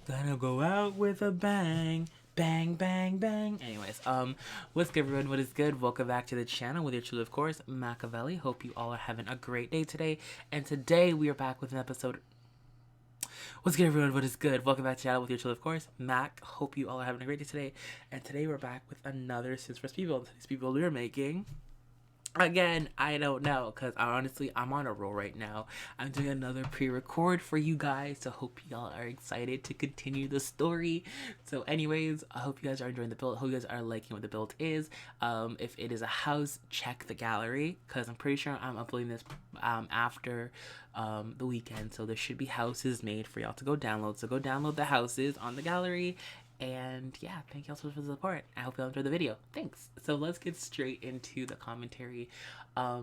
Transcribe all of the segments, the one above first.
Gonna go out with a bang. Bang, bang, bang. Anyways, what's good, everyone? What is good? Welcome back to the channel with your truly, of course, Machiavelli. Hope you all are having a great day today. And today we are back with an episode. What's good, everyone? What is good? Welcome back to the channel with your truly, of course, Mac. Hope you all are having a great day today. And today we're back with another Sims for People. Today's people we are making. Again, I don't know, because honestly, I'm on a roll right now. I'm doing another pre-record for you guys, so hope y'all are excited to continue the story. So anyways, I hope you guys are enjoying the build. I hope you guys are liking what the build is. If it is a house, check the gallery, because I'm pretty sure I'm uploading this after the weekend, so there should be houses made for y'all to go download. So go download the houses on the gallery. And yeah, thank y'all so much for the support. I hope y'all enjoyed the video. Thanks. So let's get straight into the commentary. I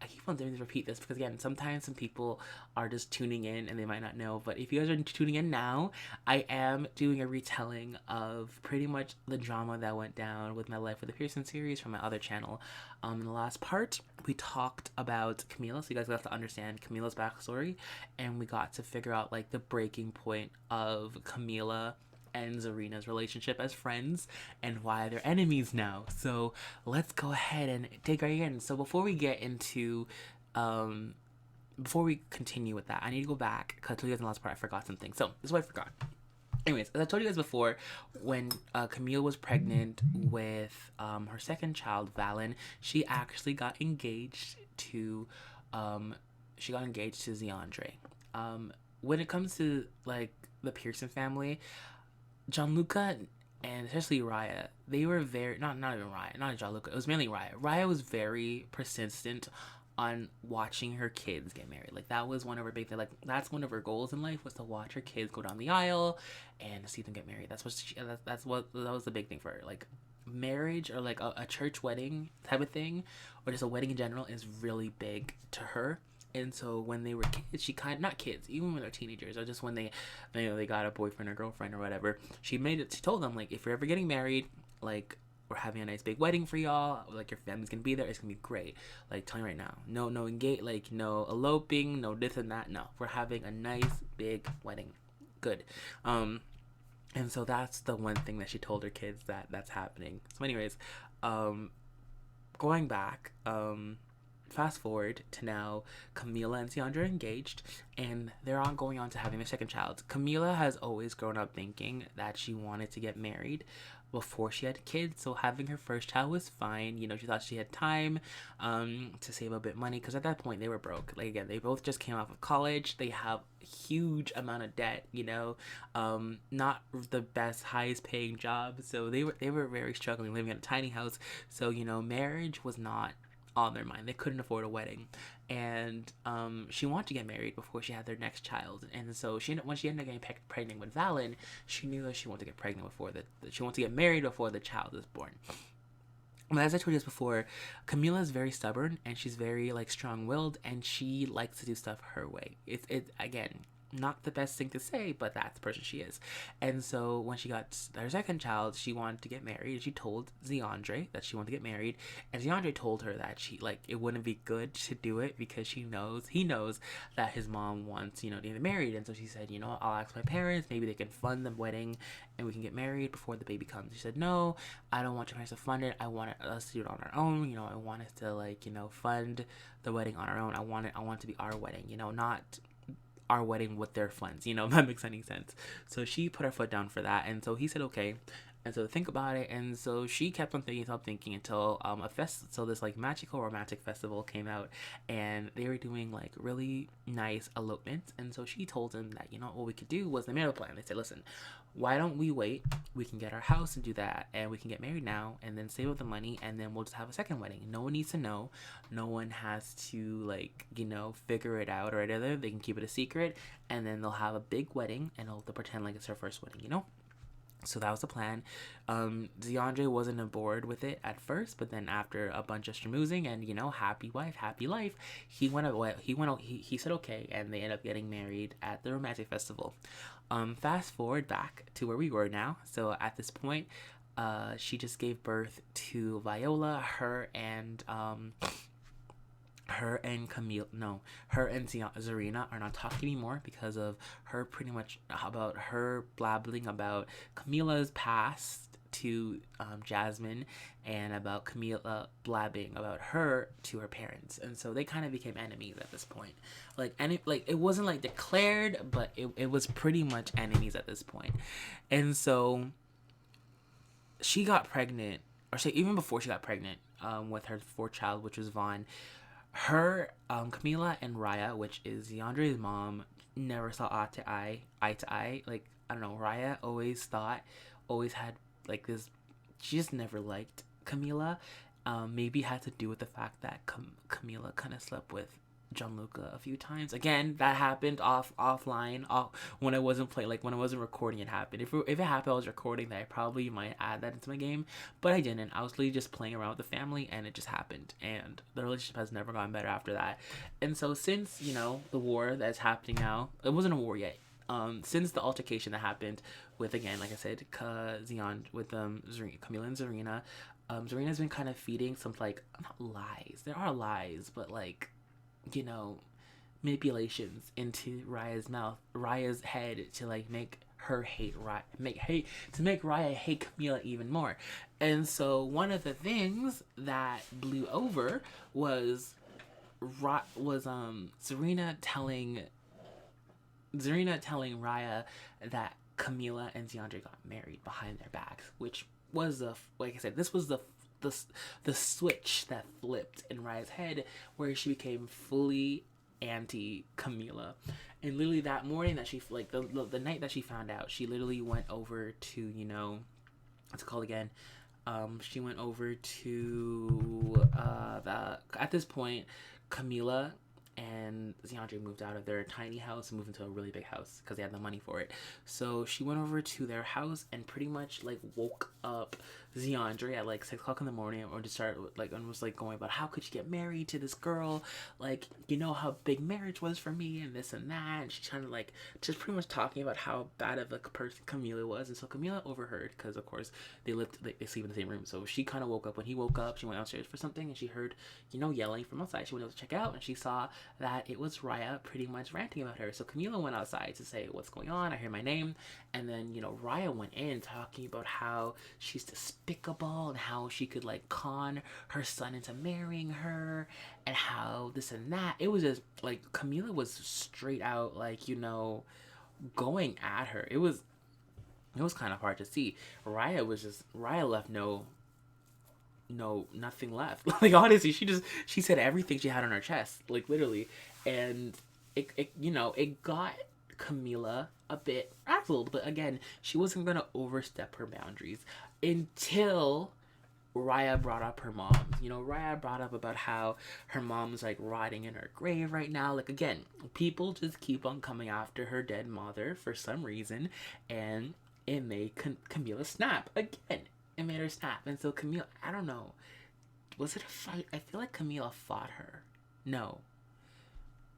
keep on doing this, repeat this, because again, sometimes some people are just tuning in and they might not know. But if you guys are tuning in now, I am doing a retelling of pretty much the drama that went down with my Life with a Pearson series from my other channel. In the last part, we talked about Camila, so you guys got to understand Camila's backstory, and we got to figure out like the breaking point of Camila and Zarina's relationship as friends and why they're enemies now. So let's go ahead and dig right in. So before we get into before we continue with that, I need to go back because I told you guys in the last part I forgot something. So this is what I forgot. Anyways, as I told you guys before, when Camille was pregnant with her second child, Valen, she actually got engaged to Zeandre. When it comes to like the Pearson family, Gianluca and especially Raya, they were very not even Raya, not Gianluca. It was mainly Raya. Raya was very persistent on watching her kids get married. Like that was one of her big things. Like that's one of her goals in life was to watch her kids go down the aisle and see them get married. That was the big thing for her. Like marriage or like a church wedding type of thing, or just a wedding in general is really big to her. And so when they were kids, she not kids, even when they're teenagers, or just when they got a boyfriend or girlfriend or whatever, she told them, like, if you're ever getting married, like, we're having a nice big wedding for y'all, like, your family's gonna be there, it's gonna be great. Like, tell me right now, no engage, like, no eloping, no this and that, no. We're having a nice big wedding. Good. And so that's the one thing that she told her kids that's happening. So anyways, going back, fast forward to now, Camila and Zeandra are engaged, and they're on going on to having their second child. Camila has always grown up thinking that she wanted to get married before she had kids, so having her first child was fine. You know, she thought she had time to save a bit of money, because at that point they were broke. Like again, they both just came off of college. They have a huge amount of debt, you know, not the best, highest paying job, so they were very struggling, living in a tiny house. So you know, marriage was not on their mind. They couldn't afford a wedding, and she wanted to get married before she had their next child. And so when she ended up getting pregnant with Valen, she knew that she wanted to get pregnant before she wanted to get married before the child was born. But as I told you this before, Camila is very stubborn and she's very like strong-willed, and she likes to do stuff her way. It again, not the best thing to say, but that's the person she is. And so when she got her second child, she wanted to get married. She told Zeandre that she wanted to get married, and Zeandre told her that it wouldn't be good to do it because he knows that his mom wants, you know, to get married. And so she said, you know, I'll ask my parents, maybe they can fund the wedding and we can get married before the baby comes. She said, no, I don't want your parents to fund it. I want us to do it on our own. You know, I want us to, like, you know, fund the wedding on our own. I want it to be our wedding, you know, not our wedding with their funds, you know, if that makes any sense. So she put her foot down for that, and so he said okay. And so think about it, and so she kept on thinking until so this like magical romantic festival came out, and they were doing like really nice elopements. And so she told him that, you know, what we could do was, the marital plan. They said, listen, why don't we wait? We can get our house and do that, and we can get married now, and then save up the money, and then we'll just have a second wedding. No one needs to know. No one has to, like, you know, figure it out or whatever. They can keep it a secret, and then they'll have a big wedding, and they'll pretend like it's her first wedding, you know? So that was the plan. Zeandre wasn't on board with it at first, but then after a bunch of schmoozing and, you know, happy wife, happy life, he said okay, and they ended up getting married at the romantic festival. Fast forward back to where we were now. So at this point, she just gave birth to Viola. Her and her and Zarina are not talking anymore because of her pretty much about her blabbling about Camila's past to Jasmine, and about Camila blabbing about her to her parents, and so they kind of became enemies at this point. Like it wasn't like declared, but it was pretty much enemies at this point. And so she got pregnant, or say even before she got pregnant, with her fourth child, which was Vaughn. Her Camila and Raya, which is DeAndre's mom, never saw eye to eye. Like, I don't know, Raya always had like this. She just never liked Camila. Maybe it had to do with the fact that Camila kind of slept with Gianluca a few times. Again, that happened offline, when I wasn't playing, like when I wasn't recording. It happened. If it happened, I was recording, that I probably might add that into my game, but I didn't. I was literally just playing around with the family, and it just happened. And the relationship has never gotten better after that. And so since the war that's happening now, it wasn't a war yet. Since the altercation that happened with, again, like I said, with Camila and Zarina, Zarina's been kind of feeding some, like, not lies. There are lies, but like, manipulations into Raya's head to like make her hate Raya hate Camila even more. And so one of the things that blew over was Zarina telling Raya that Camila and DeAndre got married behind their backs, which was like I said, this was the switch that flipped in Raya's head, where she became fully anti Camila. And literally that morning that she, like, the night that she found out, she literally went over to, what's it called again? She went over to at this point, Camila and DeAndre moved out of their tiny house and moved into a really big house because they had the money for it. So she went over to their house and pretty much like woke up DeAndre at like 6 o'clock in the morning, or just started like, and was like going about how could you get married to this girl, like, how big marriage was for me and this and that. And she's trying to like just pretty much talking about how bad of a person Camila was. And so Camila overheard, because of course they sleep in the same room. So she kind of woke up. When he woke up, she went downstairs for something, and she heard yelling from outside. She went out to check out, and she saw that it was Raya pretty much ranting about her. So Camila went outside to say, what's going on? I hear my name. And then Raya went in talking about how she's despicable and how she could like con her son into marrying her, and how this and that. It was just like Camila was straight out like going at her. It was kind of hard to see. Raya left nothing left. Like, honestly, she said everything she had on her chest, like, literally. And it got Camila a bit rattled, but again, she wasn't gonna overstep her boundaries until Raya brought up her mom. Raya brought up about how her mom's like rotting in her grave right now. Like, again, people just keep on coming after her dead mother for some reason, and it made Camila snap again. It made her snap. And so Camila, I don't know, was it a fight? I feel like Camila fought her. No.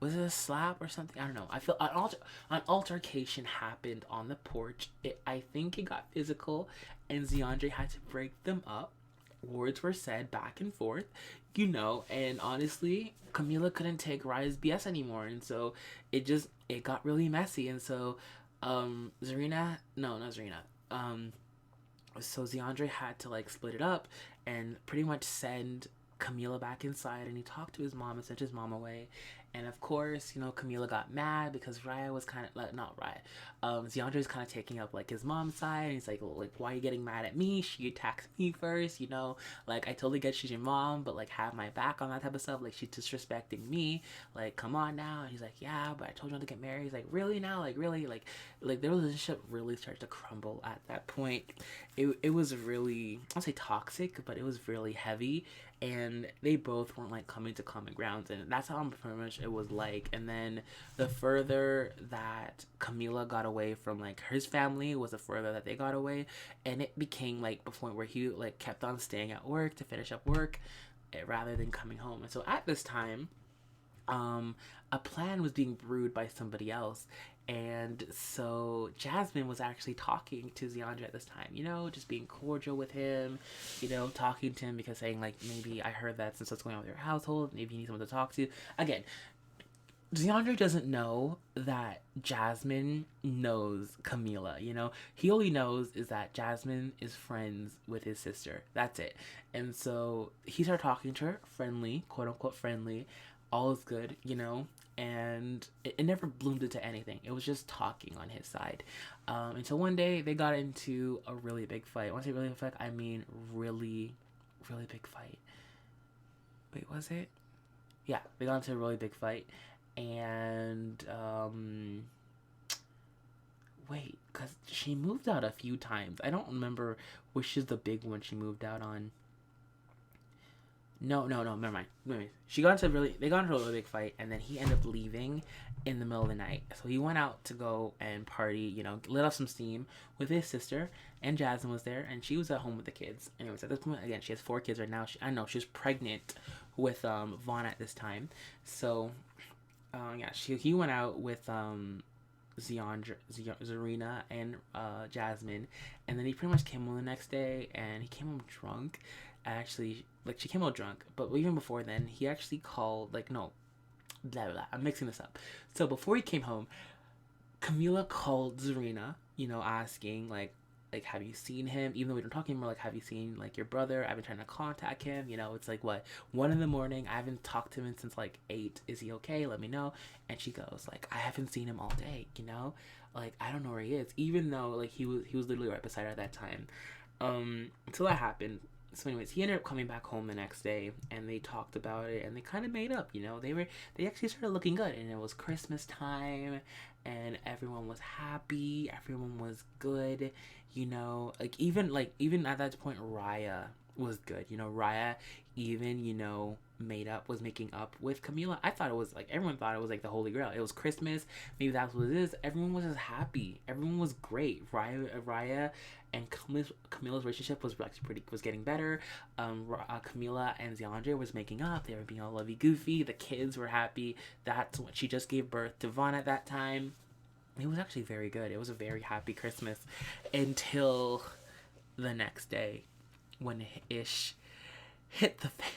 Was it a slap or something? I don't know. I feel an altercation happened on the porch. I think it got physical, and DeAndre had to break them up. Words were said back and forth, and honestly, Camila couldn't take Raya's BS anymore. And so it got really messy. And so, so DeAndre had to like split it up and pretty much send Camila back inside, and he talked to his mom and sent his mom away. And of course, Camila got mad because Raya was kind of like, not Raya, DeAndre's kind of taking up like his mom's side, and he's like, well, like, why are you getting mad at me? She attacked me first, like, I totally get she's your mom, but like, have my back on that type of stuff. Like, she's disrespecting me, like, come on now. And he's like, yeah, but I told you not to get married. He's like, really now? Like, really? Like their relationship really started to crumble at that point. It was really, I'll say toxic, but it was really heavy, and they both weren't like coming to common grounds, and that's how pretty much it was like. And then the further that Camila got away from like his family was the further that they got away, and it became like the point where he like kept on staying at work to finish up work rather than coming home. And so at this time, a plan was being brewed by somebody else, And so Jasmine was actually talking to Xandra at this time, you know, just being cordial with him, you know, talking to him because saying, like, maybe I heard that since what's going on with your household, maybe you need someone to talk to. Again, Xandra doesn't know that Jasmine knows Camila, you know? He only knows is that Jasmine is friends with his sister. That's it. And so he started talking to her, friendly, quote unquote friendly. All is good, you know? And it never bloomed into anything. It was just talking on his side. Until one day they got into a really big fight. When I say really big fight, I mean really, really big fight. Wait, was it? Yeah, they got into a really big fight. And wait, because she moved out a few times. I don't remember which is the big one she moved out on. No, never mind. They got into a really big fight, and then he ended up leaving in the middle of the night. So he went out to go and party, you know, lit off some steam with his sister, and Jasmine was there, and she was at home with the kids. Anyways, at this point, again, she has 4 kids right now. I know she's pregnant with Vaughn at this time. So he went out with Zarina and Jasmine, and then he pretty much came home the next day, and he came home drunk. Actually, like, she came home drunk, but even before then, he actually called, like, no, blah blah. I'm mixing this up. So before he came home, Camila called Zarina, you know, asking like have you seen him? Even though we don't talk anymore, like, have you seen like your brother? I've been trying to contact him. You know, it's like what 1 a.m. I haven't talked to him since like 8. Is he okay? Let me know. And she goes like, I haven't seen him all day. You know, like, I don't know where he is. Even though like he was literally right beside her at that time. So that happened. So anyways, he ended up coming back home the next day, and they talked about it, and they kind of made up, you know. They actually started looking good, and it was Christmas time, and everyone was happy, everyone was good, you know. Even at that point, Raya was good, you know. Raya even, you know, was making up with Camila. I thought it was like, everyone thought it was like the Holy Grail. It was Christmas, maybe that's what it is. Everyone was just happy. Everyone was great. Raya and Camila's relationship was actually was getting better. Camila and Xandra was making up. They were being all lovey goofy. The kids were happy. That's when she just gave birth to Vaughn at that time. It was actually very good. It was a very happy Christmas until the next day when Ish hit the fan.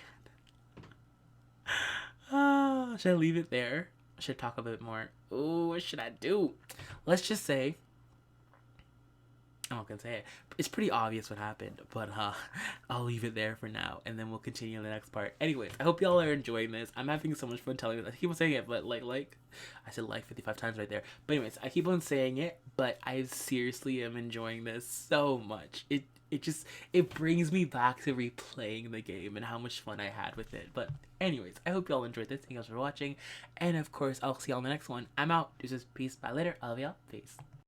Should I leave it there? Should I talk a bit more? Oh, what should I do? Let's just say, I'm not gonna say it. It's pretty obvious what happened, but I'll leave it there for now, and then we'll continue in the next part. Anyways, I hope y'all are enjoying this. I'm having so much fun telling you. I keep on saying it, but like I said, 55 times right there. But anyways, I keep on saying it, but I seriously am enjoying this so much. It brings me back to replaying the game and how much fun I had with it. But anyways, I hope y'all enjoyed this. Thank you guys for watching, and of course, I'll see y'all in the next one. I'm out. This is peace. Bye later. I love y'all. Peace.